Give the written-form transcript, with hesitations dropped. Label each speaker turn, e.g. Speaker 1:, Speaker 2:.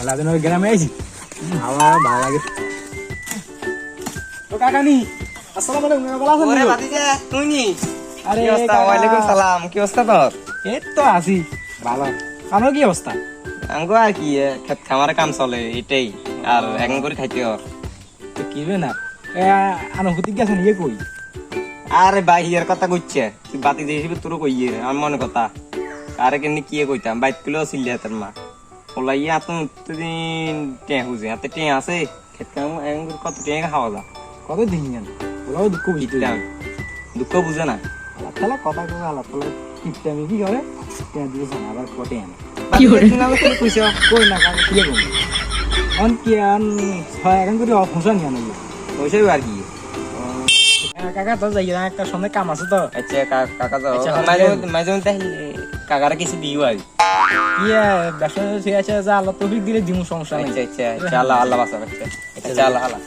Speaker 1: মেলা দিন ওই গ্রামে আইছি আমার ভালো লাগে তো কাকানি আসসালামু আলাইকুম ভালো আছেন
Speaker 2: ওরে ভাতিজা তুই নি
Speaker 1: আরে
Speaker 2: কি অবস্থা? ওয়ালাইকুম সালাম। কি অবস্থা তোর?
Speaker 1: এই তো আছি ভালো আমার কি অবস্থা
Speaker 2: আঙ্গো আর কি খেত খামারে কাম চলে এটাই আর এখন করে খাইতে হর।
Speaker 1: তো কিবে না অনুভূতি গেছেন ইয়ে কই
Speaker 2: আরে ভাই এর কথা কইছে তুই বাতিজা হিসেবে তোর কইয়ে আমার মনে কথা আরে কেমনি কি কইতাম বাইত গুলো ছিলিয়া তোর মা ওলাই এত দিন টেঁ হুজে হাতে টেঁ আছে খেত খাম এখন করে কত টেঁ খাওয়া যা
Speaker 1: কত দিন জান ওরাও দুঃখ বুঝতে
Speaker 2: দিতাম দুঃখ বুঝে না
Speaker 1: আল্লাহ তাআলা কথা কই আল্লাহ তাআলা কিপটামি কি করে তে দিয়েছেন আবার কটে আনে
Speaker 2: কি হরে না তুই কইছো
Speaker 1: কই না কাকা কি কই অন কি আন হয় এখন করে অফসন জান
Speaker 2: কইছো আর কি
Speaker 1: কাকা তো যাই না একটা সঙ্গে কাম আছে তো
Speaker 2: আচ্ছা কাকা যাও
Speaker 1: আচ্ছা,
Speaker 2: মাঝে মাঝে মধ্যে কাকারা কিছু দিও আর
Speaker 1: ইয়ে ব্যবসা ঠিক আছে যা আল্লাহ তৌফিক দিলে দিমু সমস্যা নাই
Speaker 2: আচ্ছা আচ্ছা আল্লাহ আল্লাহ বাসা আচ্ছা আল্লাহ আল্লাহ